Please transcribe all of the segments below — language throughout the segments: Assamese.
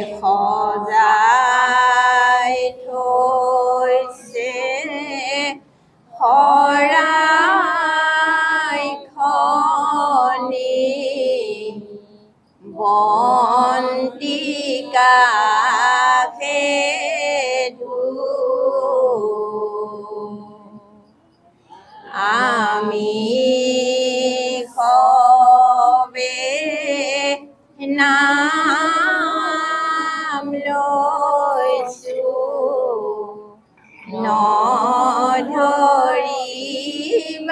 সজাই থৈছে শৰাইখনি বন্তি কাষে আমি সবে নাম লৈছো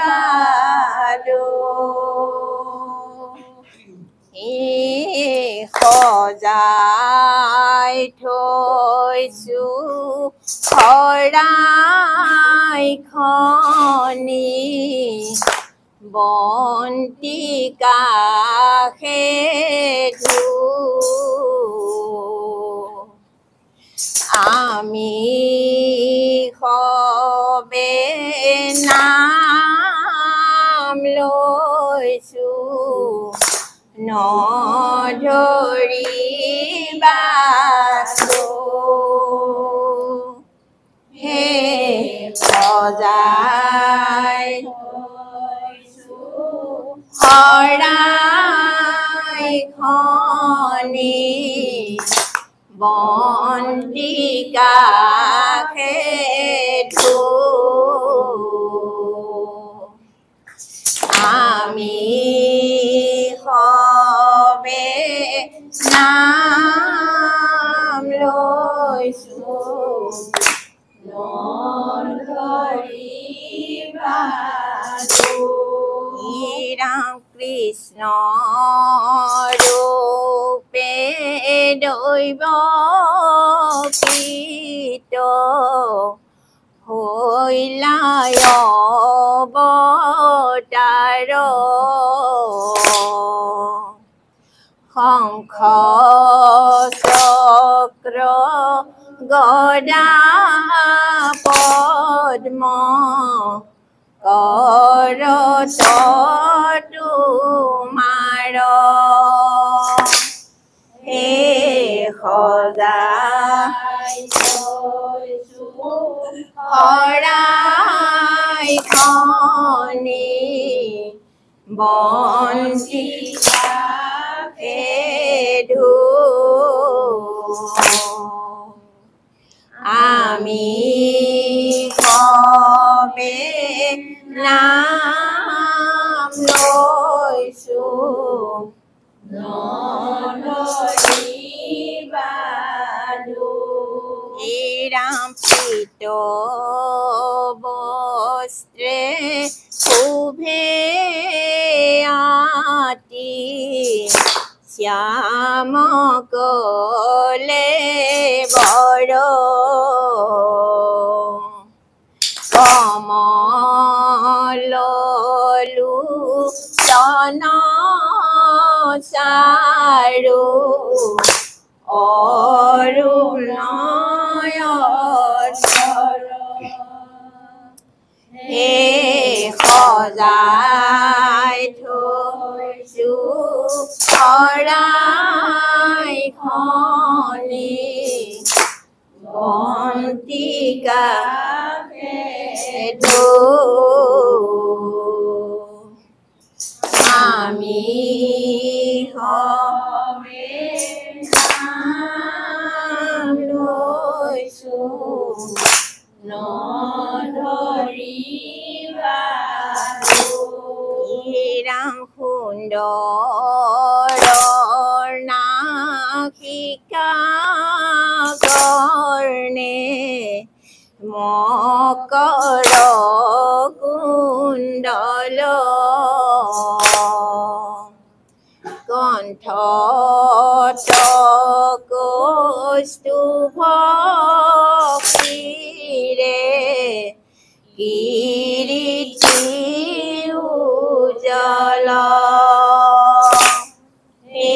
নধৰিবাদো সজাই থৈছো শৰাইখনি বন্তি কাষে আমি সবে নাম লৈছো নধৰিবাদো হে সজাই থৈছো শৰাইখনি বন্তি কাষে আমি সবে নাম লৈছো নধৰিবাদো ৰাম কৃষ্ণ ৰূপে দৈৱ কৃত হৈলাই অৱতাৰ শংখ চক্ৰ গদা পদ্ম কৰত তোমাৰ হে সজাই থৈছো শৰাইখনি বন্তি কাষে আমি সবে নাম লৈছো নধৰিবাদো ৰাম পীত বস্ত্ৰে শোভে আতি শ্যাম কলে বৰ কমল লোচন চাৰু অৰুণয়ধৰ হে সজাই থৈছো শৰাইখনি বন্তি কাষে আমি সবে নাম লৈছো নধৰিবাদো ৰাম সুন্দৰ নাসিকা কৰ্ণে মকৰ কুণ্ডল কণ্ঠত কৌস্তুভ শিৰে কীৰ্তি উজ্জ্বল হে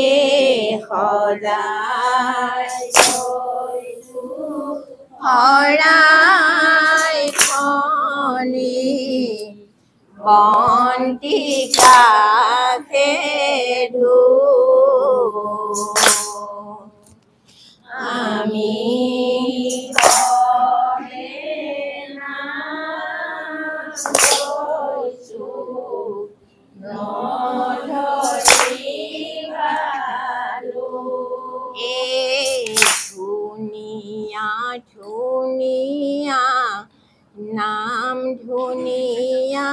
সজাই থৈছো শৰাইখনি বন্তি কাষে আমি ধুনিয়া নাম ধুনিয়া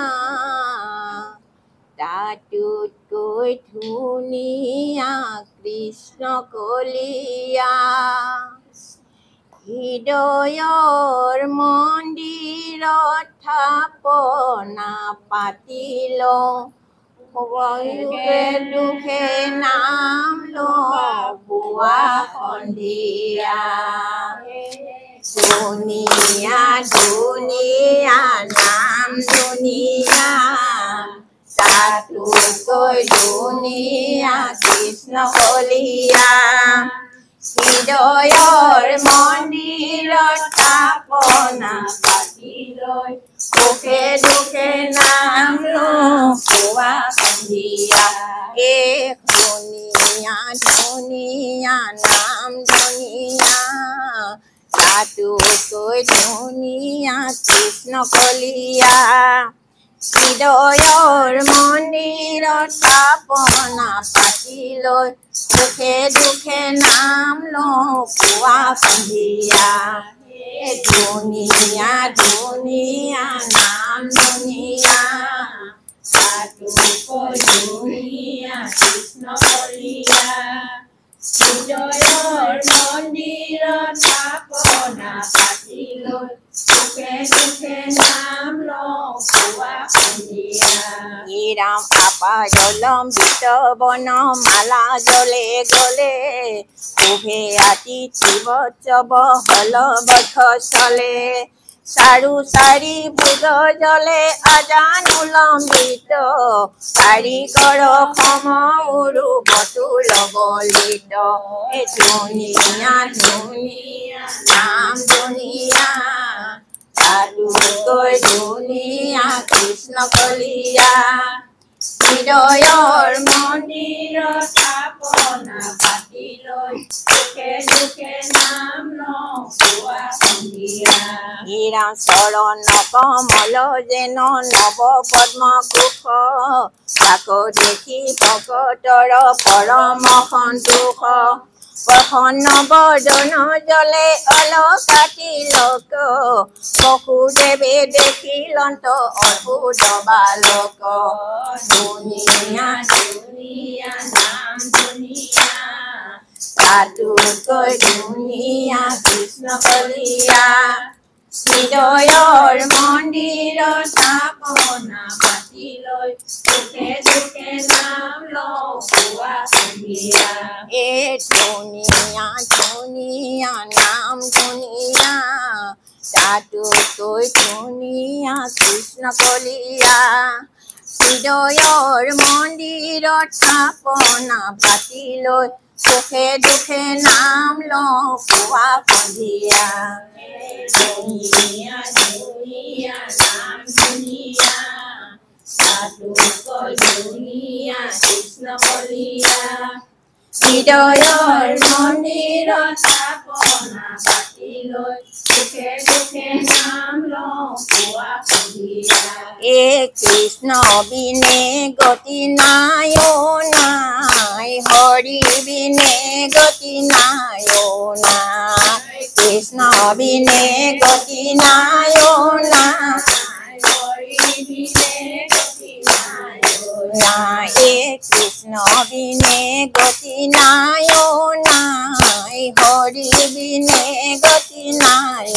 তাতোতকৈ ধুনিয়া কৃষ্ণ কলিয়া হৃদয়ৰ মন্দিৰত থাপনা পাতি লওঁ সুখে দুখে নাম লওঁ পুৱা সন্ধিয়া ধুনিয়া ধুনিয়া নাম ধুনিয়া তাতোতকৈ ধুনিয়া কৃষ্ণ কলিয়া হৃদয়ৰ মন্দিৰত থাপনা পাতি লৈ সুখে দুখে নাম লওঁ পুৱা সন্ধিয়া ধুনিয়া ধুনিয়া নাম ধুনিয়া তাতোতকৈ ধুনিয়া কৃষ্ণ কলিয়া হৃদয়ৰ মন্দিৰত থাপনা পাতি লৈ সুখে দুখে নাম লওঁ পুৱা সন্ধিয়া ধুনিয়া ধুনিয়া নাম ধুনিয়া তাতোতকৈ ধুনিয়া কৃষ্ণ কলিয়া হৃদয়ৰ মন্দিৰত থাপনা পাতি লৈ সুখে দুখে নাম লওঁ পুৱা সন্ধিয়া ৰাম আপাজলম্বিত বনমালা জলে গলে শুভে আতিথি বৎসৱ হল বক্ষ চলে চাৰু চাৰি ভুজ জলে আজানুলম্বিত কাৰিকৰ সম উৰু বতুল বলিত ধুনিয়া ধুনিয়া নাম ধুনিয়া তাতোতকৈ ধুনিয়া কৃষ্ণ কলিয়া হৃদয়ৰ মন্দিৰত থাপনা পাতি লৈ সুখে দুখে নাম লওঁ পুৱা সন্ধিয়া ৰাম চৰণ কমল যেন নৱ পদ্ম কুশ তাক দেখি ভকতৰ পৰম সন্তোষ প্ৰসন্ন বদন জলে অলকা তিলক বসুদেৱে দেখিলন্ত অদ্ভুত বালক ধুনিয়া ধুনিয়া নাম ধুনিয়া তাতোতকৈ ধুনিয়া কৃষ্ণ কলিয়া হৃদয়ৰ মন্দিৰত থাপনা পাতি লৈ সুখে দুখে নাম লওঁ পুৱা সন্ধিয়া ধুনিয়া ধুনিয়া নাম ধুনিয়া তাতোতকৈ ধুনিয়া কৃষ্ণ কলিয়া হৃদয়ৰ মন্দিৰত থাপনা পাতি লৈ সুখে দুখে নাম লওঁ পুৱা সন্ধিয়া ধুনিয়া ধুনিয়া নাম ধুনিয়া তাতোতকৈ ধুনিয়া কৃষ্ণ কলিয়া হৃদয়ৰ মন্দিৰত থাপনা পাতি লৈ সুখে দুখে নাম লওঁ পুৱা সন্ধিয়া কৃষ্ণ বিনে গতি নাই নাই হৰি বিনে গতি নাই নাই কৃষ্ণ বিনে গতি নাই নাই হৰি বিনে গতি নাই নাই কৃষ্ণ বিনে গতি নাই নাই হৰি বিনে গতি নাই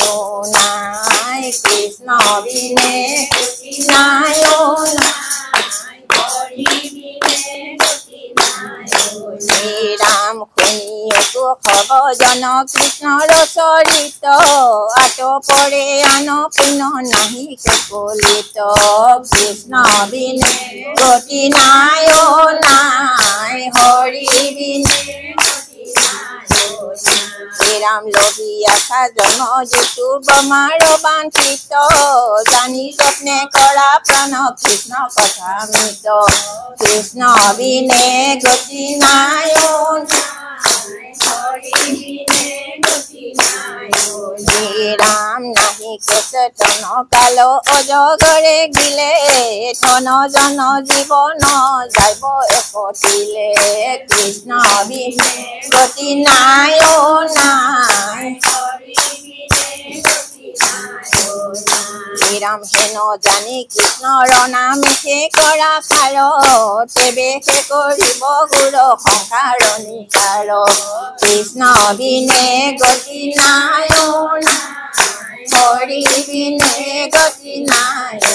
নাই কৃষ্ণ বিনে গতি নাই নাই হৰি বিনে গতি নাই ৰাম শুনি সুখ ভজন কৃষ্ণৰ চৰিত আত পৰে আন পুণ্য নাহি কলিত কৃষ্ণ বিনে গতি নাই নাই হৰি বিনে গতি নাই ৰাম লভি আশা জন্ম যিটো বমাৰ বাঞ্ছিত জানি যত্নে কৰা প্ৰাণ কৃষ্ণ কথা মৃত কৃষ্ণ বিনে গতি নাই হৰি বিনে চেতন কালো অজগৰে গিলে ধন জন জীৱন যাব একতিলে কৃষ্ণ বিনে গতি নাই অ নাই শ্ৰীৰাম হেন জানি কৃষ্ণৰ নামে কৰা খাৰ তেবে সে কৰিব গুৰ সংসাৰ নিকাৰ কৃষ্ণ বিনে গতি নাই অ হৰি বিনে গতি নাই অ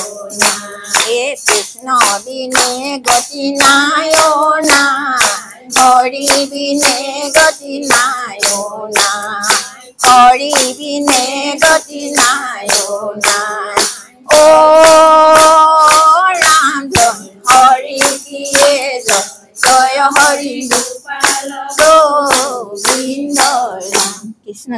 কৃষ্ণ বিনে গতি নাই অ হৰি বিনে গতি নাই অ হৰি বিনে গতি নাই অ ৰাম হৰি কিয়ে জয় হৰি গোবিন্দ ৰাম কৃষ্ণ কৃষ্ণ।